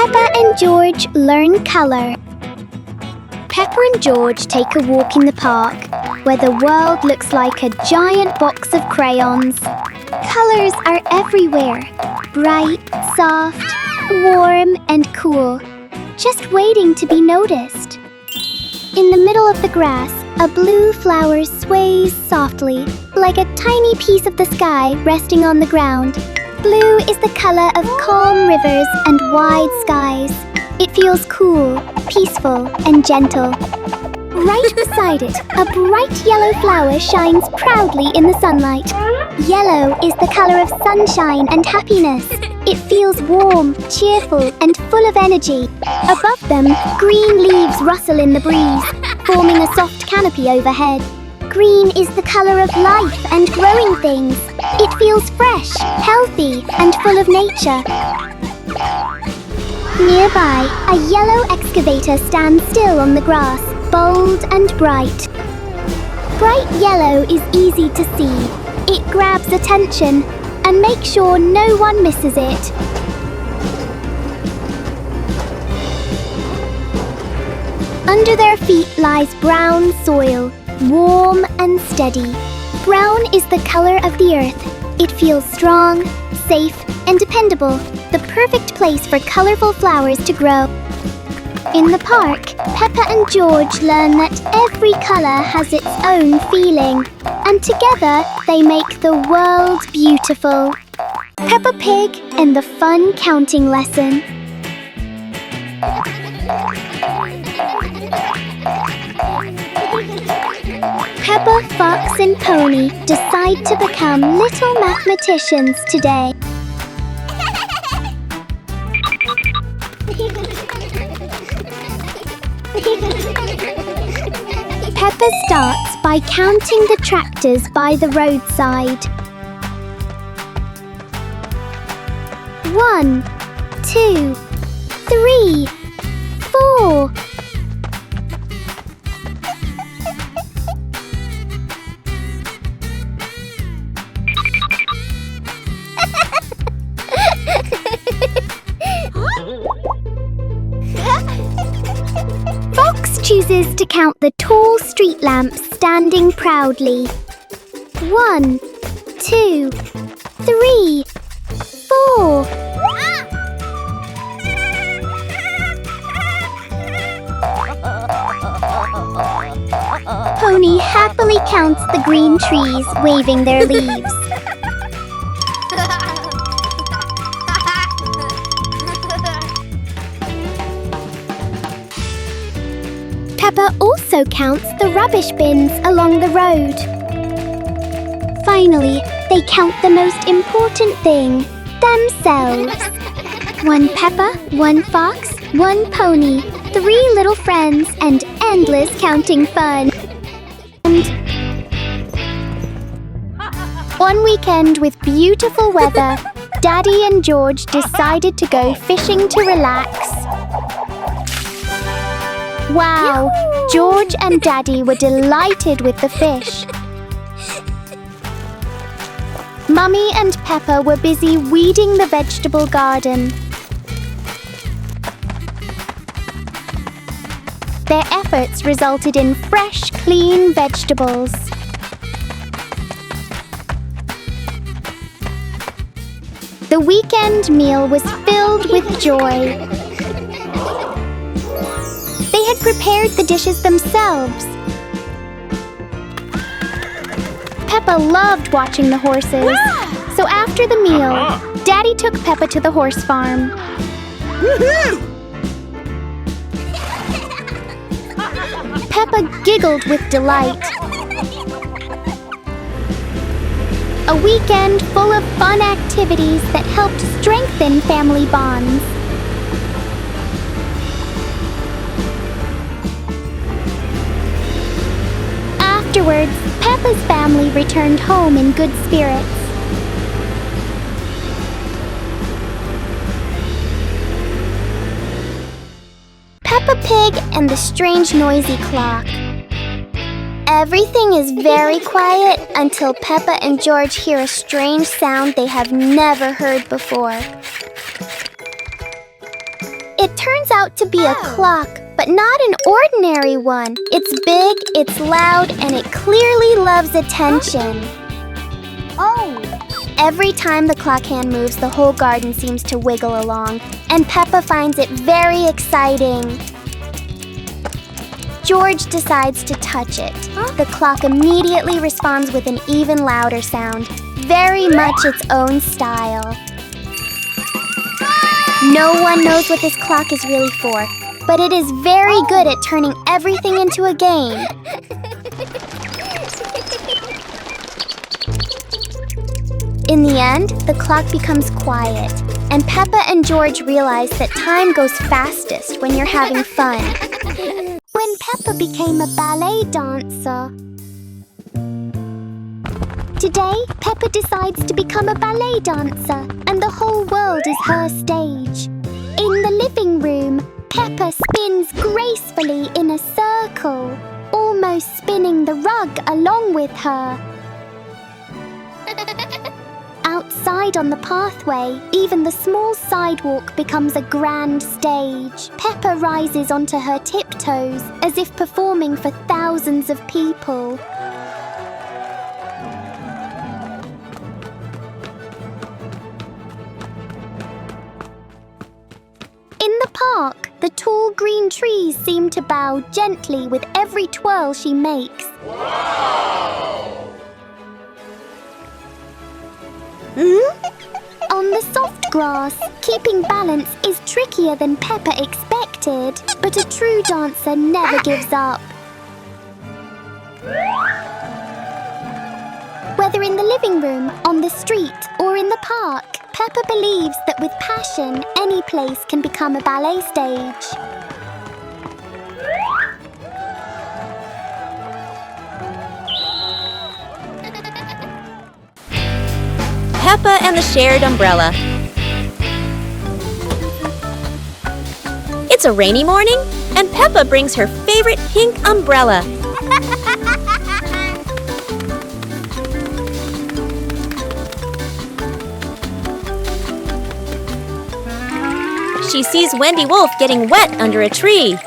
Peppa and George learn colour. Peppa and George take a walk in the park, where the world looks like a giant box of crayons. Colours are everywhere, bright, soft, warm and cool, just waiting to be noticed. In the middle of the grass, a blue flower sways softly, like a tiny piece of the sky resting on the ground. Blue is the colour of calm rivers and wide skies. It feels cool, peaceful and gentle. Right beside it, a bright yellow flower shines proudly in the sunlight. Yellow is the colour of sunshine and happiness. It feels warm, cheerful and full of energy. Above them, green leaves rustle in the breeze, forming a soft canopy overhead. Green is the colour of life and growing things. It feels fresh, healthy and full of nature. Nearby, a yellow excavator stands still on the grass, bold and bright. Bright yellow is easy to see. It grabs attention and makes sure no one misses it. Under their feet lies brown soil, warm and steady. Brown is the colour of the earth. It feels strong, safe and dependable, the perfect place for colourful flowers to grow. In the park, Peppa and George learn that every colour has its own feeling, and together they make the world beautiful. Peppa Pig and the Fun Counting Lesson. Peppa, Fox and Pony decide to become little mathematicians today. Peppa starts by counting the tractors by the roadside. 1, 2, 3, 4. Fox chooses to count the tall street lamps standing proudly. 1, 2, 3, 4. Pony happily counts the green trees waving their leaves. Peppa also counts the rubbish bins along the road. Finally, they count the most important thing, themselves. 1 Peppa, 1 Fox, 1 Pony, 3 little friends, and endless counting fun. One weekend with beautiful weather, Daddy and George decided to go fishing to relax. Wow! George and Daddy were delighted with the fish. Mummy and Peppa were busy weeding the vegetable garden. Their efforts resulted in fresh, clean vegetables. The weekend meal was filled with joy. They had prepared the dishes themselves. Peppa loved watching the horses, so after the meal, Daddy took Peppa to the horse farm. Peppa giggled with delight. A weekend full of fun activities that helped strengthen family bonds. Afterwards, Peppa's family returned home in good spirits. Peppa Pig and the Strange Noisy Clock. Everything is very quiet until Peppa and George hear a strange sound they have never heard before. out to be a clock, but not an ordinary one. It's big, it's loud, and it clearly loves attention. Oh! Every time the clock hand moves, the whole garden seems to wiggle along, and Peppa finds it very exciting. George decides to touch it. The clock immediately responds with an even louder sound, very much its own style. No one knows what this clock is really for, but it is very good at turning everything into a game. In the end, the clock becomes quiet, and Peppa and George realize that time goes fastest when you're having fun. When Peppa became a ballet dancer. Today, Peppa decides to become a ballet dancer, and the whole world is her stage. In the living room, Peppa spins gracefully in a circle, almost spinning the rug along with her. Outside on the pathway, even the small sidewalk becomes a grand stage. Peppa rises onto her tiptoes as if performing for thousands of people. In the park, the tall green trees seem to bow gently with every twirl she makes. Wow! On the soft grass, keeping balance is trickier than Peppa expected, but a true dancer never gives up. Whether in the living room, on the street, or in the park, Peppa believes that with passion, any place can become a ballet stage. Peppa and the Shared Umbrella. It's a rainy morning, and Peppa brings her favorite pink umbrella. She sees Wendy Wolf getting wet under a tree.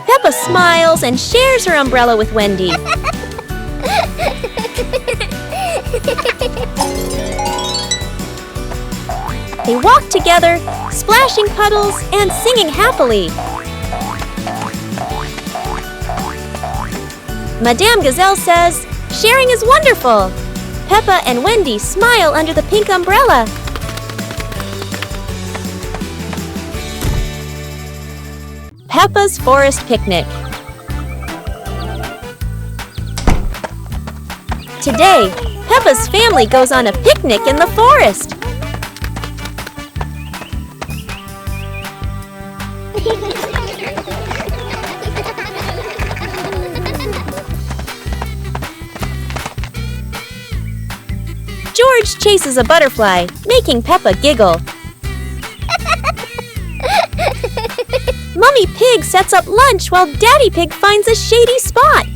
Peppa smiles and shares her umbrella with Wendy. They walk together, splashing puddles and singing happily. Madame Gazelle says, "Sharing is wonderful." Peppa and Wendy smile under the pink umbrella. Peppa's Forest Picnic. Today, Peppa's family goes on a picnic in the forest. George chases a butterfly, making Peppa giggle. Mummy Pig sets up lunch while Daddy Pig finds a shady spot.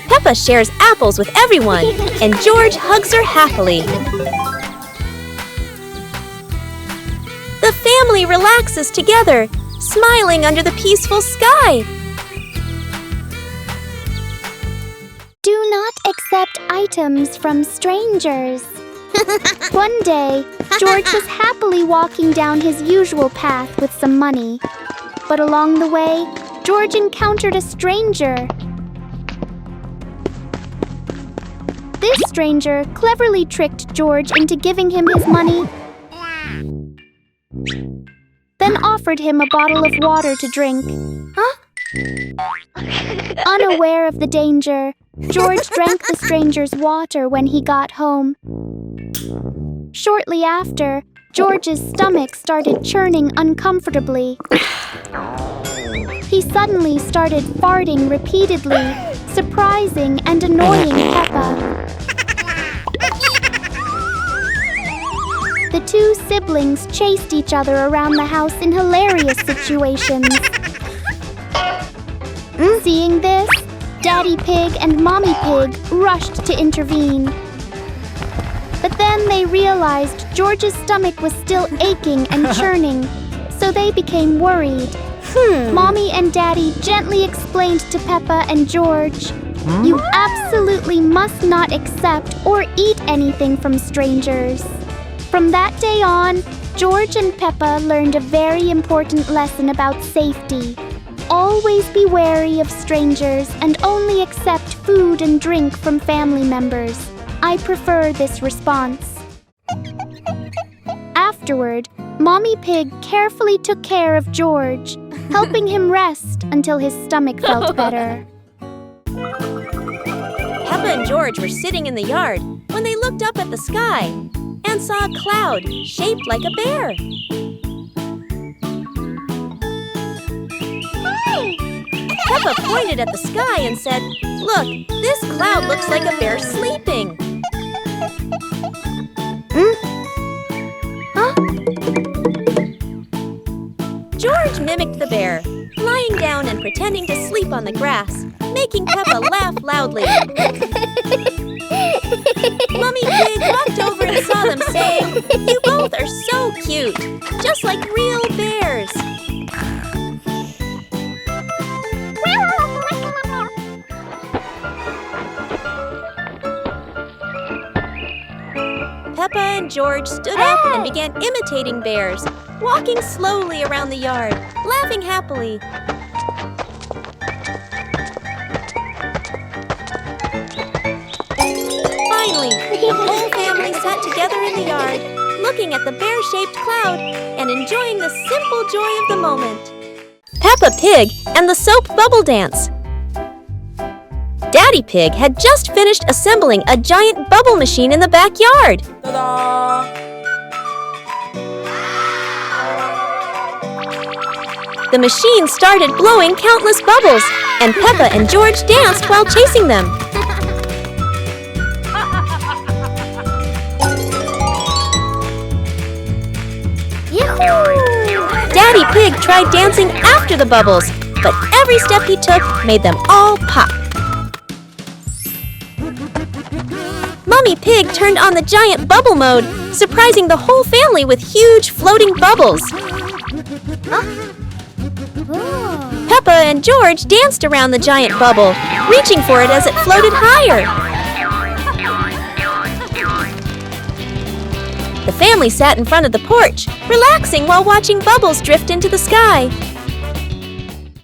Peppa shares apples with everyone, and George hugs her happily. The family relaxes together, smiling under the peaceful sky. Do not accept items from strangers. One day, George was happily walking down his usual path with some money. But along the way, George encountered a stranger. This stranger cleverly tricked George into giving him his money, then offered him a bottle of water to drink. Unaware of the danger, George drank the stranger's water when he got home. Shortly after, George's stomach started churning uncomfortably. He suddenly started farting repeatedly, surprising and annoying Peppa. The two siblings chased each other around the house in hilarious situations. Seeing this, Daddy Pig and Mommy Pig rushed to intervene. But then they realized George's stomach was still aching and churning, so they became worried. Mommy and Daddy gently explained to Peppa and George, "You absolutely must not accept or eat anything from strangers." From that day on, George and Peppa learned a very important lesson about safety. Always be wary of strangers and only accept food and drink from family members. I prefer this response. Afterward, Mommy Pig carefully took care of George, helping him rest until his stomach felt better. Peppa and George were sitting in the yard when they looked up at the sky and saw a cloud shaped like a bear. Peppa pointed at the sky and said, "Look, this cloud looks like a bear sleeping." George mimicked the bear, lying down and pretending to sleep on the grass, making Peppa laugh loudly. Mummy Pig walked over and saw them, saying, "You both are so cute, just like real bears." Peppa and George stood up and began imitating bears, walking slowly around the yard, laughing happily. Finally, the whole family sat together in the yard, looking at the bear-shaped cloud and enjoying the simple joy of the moment. Peppa Pig and the Soap Bubble Dance. Daddy Pig had just finished assembling a giant bubble machine in the backyard. Ta-da! The machine started blowing countless bubbles, and Peppa and George danced while chasing them. Daddy Pig tried dancing after the bubbles, but every step he took made them all pop. Mummy Pig turned on the giant bubble mode, surprising the whole family with huge floating bubbles. Peppa and George danced around the giant bubble, reaching for it as it floated higher. The family sat in front of the porch, relaxing while watching bubbles drift into the sky.